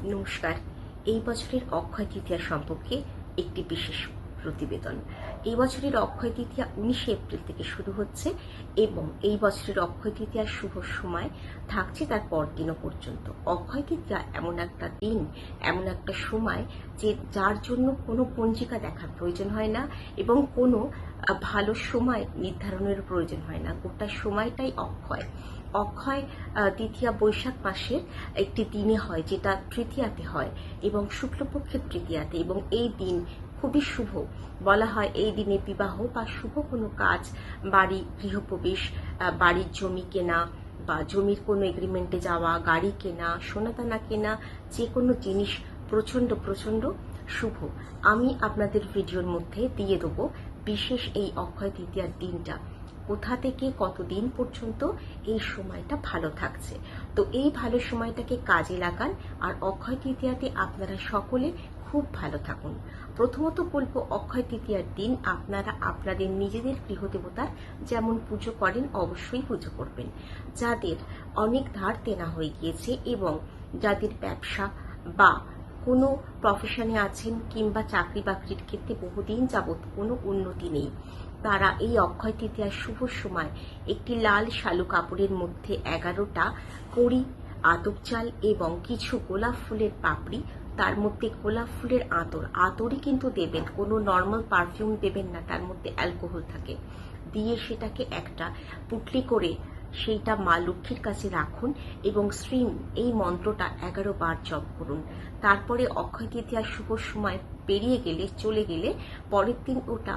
নমস্কার। এই বছরের অক্ষয় তৃতীয়া সম্পর্কে একটি বিশেষ প্রতিবেদন। এই বছরের অক্ষয় তৃতীয়া 19 এপ্রিল থেকে শুরু হচ্ছে এবং এই বছরের অক্ষয় তৃতীয়ার শুভ সময় থাকছে তার পরদিনও পর্যন্ত। অক্ষয় তৃতীয়া এমন একটা দিন, এমন একটা সময় যে যার জন্য কোনো পঞ্জিকা দেখার প্রয়োজন হয় না এবং কোনো ভালো সময় নির্ধারণের প্রয়োজন হয় না। গোটা সময়টাই অক্ষয়। অক্ষয় তৃতীয়া বৈশাখ মাসের একটি দিনে হয়, যেটা তৃতীয়াতে হয় এবং শুক্লপক্ষের তৃতীয়াতে, এবং এই দিন খুবই শুভ। বলা হয় এই দিনে বিবাহ বা শুভ কোনো কাজ, বাড়ি গৃহপ্রবেশ, বাড়ির জমি কেনা বা জমির কোনো এগ্রিমেন্টে যাওয়া, গাড়ি কেনা, সোনাদানা কেনা, যে কোনো জিনিস প্রচন্ড প্রচন্ড শুভ। আমি আপনাদের ভিডিওর মধ্যে দিয়ে দেবো বিশেষ এই অক্ষয় তৃতীয়ার দিনটা কোথা থেকে কতদিন পর্যন্ত এই সময়টা ভালো থাকছে। তো এই ভালো সময়টাকে কাজে লাগান আর অক্ষয় তৃতীয়াতে আপনারা সকলে খুব ভালো থাকুন। প্রথমত বলবো, অক্ষয় তৃতীয়ার দিন আপনারা আপনাদের নিজেদের গৃহদেবতার যেমন পুজো করেন অবশ্যই পুজো করবেন। যাদের অনেক ধার দেনা হয়ে গিয়েছে এবং যাদের ব্যবসা বা কোনো প্রফেশনে আছেন কিংবা চাকরি বাকরির ক্ষেত্রে বহুদিন যাবৎ কোনো উন্নতি নেই, তারা এই অক্ষয় তৃতীয়ার শুভ সময় একটি লাল শালু কাপড়ের মধ্যে 11টা কড়ি, আতপ চাল এবং কিছু গোলাপ ফুলের পাপড়ি, তার মধ্যে গোলাপ ফুলের আতরই কিন্তু দেবেন, কোনো নর্মাল পারফিউম দেবেন না, তার মধ্যে অ্যালকোহল থাকে, দিয়ে সেটাকে একটা পুটলি করে সেইটা মা লক্ষ্মীর কাছে রাখুন এবং শ্রীম এই মন্ত্রটা 11 বার জপ করুন। তারপরে অক্ষয় তৃতীয়ার শুভ সময় পেরিয়ে গেলে, চলে গেলে, পরের দিন ওটা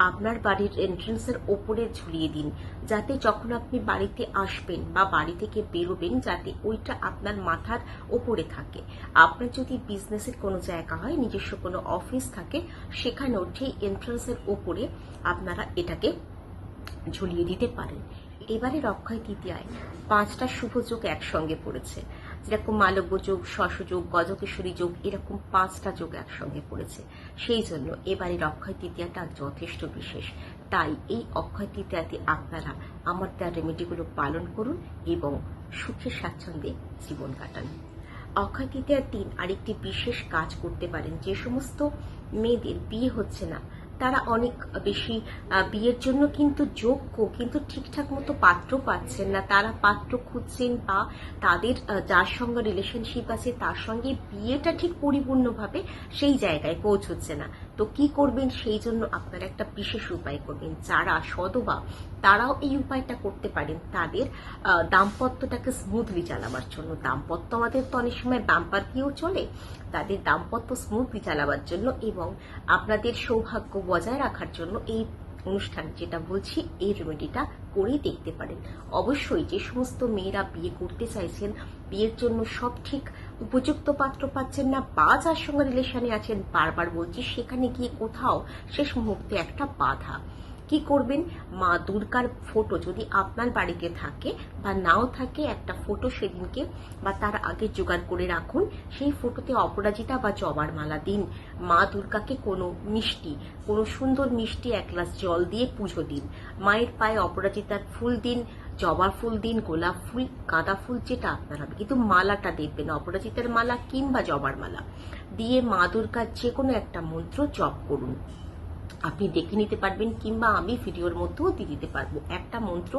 আপনার বাড়ির এন্ট্রান্সের ওপরে ঝুলিয়ে দিন, যাতে যখন আপনি বাড়িতে আসবেন বা বাড়ি থেকে বেরোবেন যাতে ওইটা আপনার মাথার ওপরে থাকে। আপনার যদি বিজনেসের কোনো জায়গা হয়, নিজস্ব কোনো অফিস থাকে, সেখানেও ঠিক এন্ট্রান্সের ওপরে আপনারা এটাকে ঝুলিয়ে দিতে পারেন। এবারের অক্ষয় তৃতীয়ায় 5টা শুভ যোগ একসঙ্গে পড়েছে, যেরকম মালব্য যোগ, শশযোগ, গজকেশরী যোগ, এরকম 5টা যোগ একসঙ্গে পড়েছে। সেই জন্য এবারের অক্ষয় তৃতীয়াটা যথেষ্ট বিশেষ। তাই এই অক্ষয় তৃতীয়াতে আপনারা আমার দেওয়া রেমেডিগুলো পালন করুন এবং সুখে স্বাচ্ছন্দ্যে জীবন কাটান। অক্ষয় তৃতীয়ার দিন আরেকটি বিশেষ কাজ করতে পারেন। যে সমস্ত মেয়েদের বিয়ে হচ্ছে না, তারা অনেক বেশি বিয়ের জন্য কিন্তু যোগ্য, কিন্তু ঠিকঠাক মতো পাত্র পাচ্ছেন না, তারা পাত্র খুঁজছেন বা তাদের যার সঙ্গে রিলেশনশিপ আছে তার সঙ্গে বিয়েটা ঠিক পরিপূর্ণভাবে সেই জায়গায় পৌঁছচ্ছে না। তো কি করবেন? সেই জন্য আপনারা একটা বিশেষ উপায় করবেন। যারা সদবা তারাও এই উপায়টা করতে পারেন তাদের দাম্পত্যটাকে স্মুথলি চালাবার জন্য। দাম্পত্য আমাদের তো অনেক সময় বাম্পার দিয়েও চলে, তাদের দাম্পত্য স্মুথলি চালাবার জন্য এবং আপনাদের সৌভাগ্য বজায় রাখার জন্য এই অনুষ্ঠান যেটা বলছি, এই রেমেডিটা করেই দেখতে পারেন। অবশ্যই যে সমস্ত মেয়েরা বিয়ে করতে চাইছেন, বিয়ের জন্য সব ঠিক উপযুক্ত পাত্র পাচ্ছেন না বা যার সঙ্গে রিলেশনে আছেন, বারবার বলছি, সেখানে গিয়ে কোথাও শেষ মুহূর্তে একটা বাধা, কি করবেন? মা দুর্গার ফটো যদি আপনার বাড়িতে থাকে বা নাও থাকে, একটা ফটো সেদিনকে বা তার আগে জোগাড় করে রাখুন। সেই ফটোতে অপরাজিতা বা জবার মালা দিন। মা দুর্গাকে কোনো মিষ্টি, কোনো সুন্দর মিষ্টি 1 গ্লাস জল দিয়ে পুজো দিন। মায়ের পায়ে অপরাজিতার ফুল দিন, জবার ফুল দিন, গোলাপ ফুল, গাঁদা ফুল, যেটা আপনার হবে, কিন্তু মালাটা দেখবেন অপরাজিতার মালা কিংবা জবার মালা দিয়ে মা দুর্গার যে কোনো একটা মন্ত্র জপ করুন। আপনি দেখে নিতে পারবেন কিংবা আমি ভিডিওর মধ্যেও দিয়ে দিতে পারবো। একটা মন্ত্র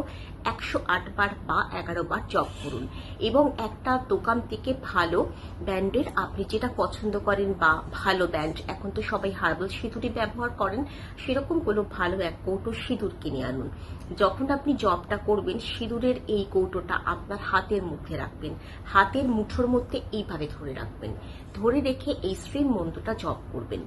108 বার বা 11 বার জপ করুন এবং একটা দোকান থেকে ভালো ব্র্যান্ডের, আপনি যেটা পছন্দ করেন বা ভালো ব্র্যান্ড, এখন তো সবাই হার্বাল সিঁদুরই ব্যবহার করেন, সেরকম কোনো ভালো এক কৌটো সিঁদুর কিনে আনুন। যখন আপনি জপটা করবেন, সিঁদুরের এই কৌটোটা আপনার হাতের মধ্যে রাখবেন, হাতের মুঠোর মধ্যে এইভাবে ধরে রাখবেন, ধরে রেখে এই শ্রী মন্ত্রটা জপ করবেন।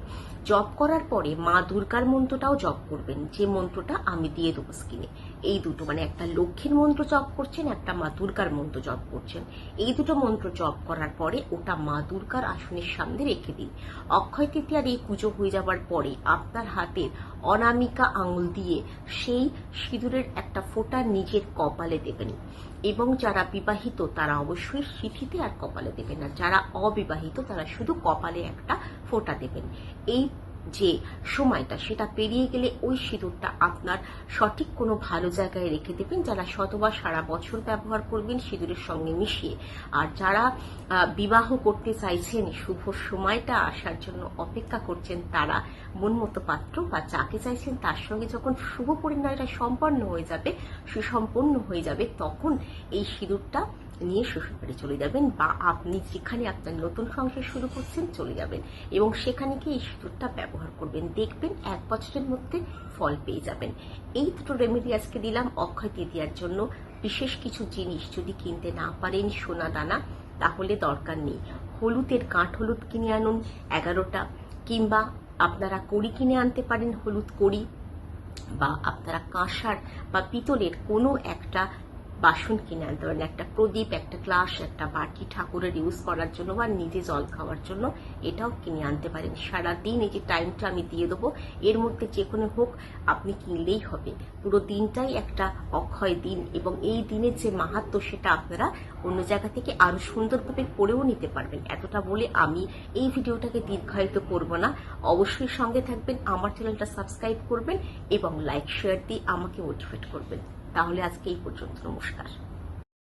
জপ করার পরে মা দুর্গার মন্ত্রটাও জপ করবেন, যে মন্ত্রটা আমি দিয়ে দেবো স্ক্রিনে। এই দুটো, মানে একটা লক্ষ্মীর মন্ত্র জপ করছেন, একটা মা দুর্গার মন্ত্র জপ করছেন। এই দুটো মন্ত্র জপ করার পরে ওটা মা দুর্গার আসনের সামনে রেখে দিন। অক্ষয় তৃতীয়ার এই পুজো হয়ে যাবার পরে আপনার হাতের অনামিকা আঙুল দিয়ে সেই সিঁদুরের একটা ফোঁটা নিজের কপালে দেবেন এবং যারা বিবাহিত তারা অবশ্যই সিঁথিতে আর কপালে দেবেন না, যারা অবিবাহিত তারা শুধু কপালে একটা ফোঁটা দেবেন। এই যে সময়টা সেটা পেরিয়ে গেলে ওই সিঁদুরটা আপনার সঠিক কোনো ভালো জায়গায় রেখে দেবেন। যারা শতবা সারা বছর ব্যবহার করবেন সিঁদুরের সঙ্গে মিশিয়ে, আর যারা বিবাহ করতে চাইছেন, শুভ সময়টা আসার জন্য অপেক্ষা করছেন, তারা মন মতো পাত্র বা যাকে চাইছেন তার সঙ্গে যখন শুভ পরিণয়টা সম্পন্ন হয়ে যাবে, সুসম্পন্ন হয়ে যাবে, তখন এই সিঁদুরটা নিয়ে শ্বশুরবাড়ি চলে যাবেন, বা আপনি যেখানে আপনার নতুন সংসার শুরু করছেন চলে যাবেন এবং সেখানে গিয়ে এই সিঁদুরটা ব্যবহার করবেন। দেখবেন 1 বছরের মধ্যে ফল পেয়ে যাবেন। এই দুটো রেমেডি আজকে দিলাম অক্ষয় তৃতীয়ার জন্য। বিশেষ কিছু জিনিস যদি কিনতে না পারেন, সোনা দানা, তাহলে দরকার নেই। হলুদের কাঠ হলুদ কিনে আনুন 11টা, কিংবা আপনারা কড়ি কিনে আনতে পারেন, হলুদ কড়ি, বা আপনারা কাঁসার বা পিতলের কোনো একটা বাসন কিনে আনতে পারেন, একটা প্রদীপ, একটা গ্লাস, একটা বাটি ঠাকুরের ইউজ করার জন্য বা নিজে জল খাওয়ার জন্য এটাও কিনে আনতে পারেন। সারাদিন এই যে টাইমটা আমি দিয়ে দেবো, এর মধ্যে যে কোনো হোক আপনি কিনলেই হবে। পুরো দিনটাই একটা অক্ষয় দিন এবং এই দিনের যে মাহাত্ম্য সেটা আপনারা অন্য জায়গা থেকে আরো সুন্দরভাবে পড়েও নিতে পারবেন। এতটা বলে আমি এই ভিডিওটাকে দীর্ঘায়িত করব না। অবশ্যই সঙ্গে থাকবেন, আমার চ্যানেলটা সাবস্ক্রাইব করবেন এবং লাইক শেয়ার দিয়ে আমাকে মোটিভেট করবেন। তাহলে আজকে এই পর্যন্ত, নমস্কার।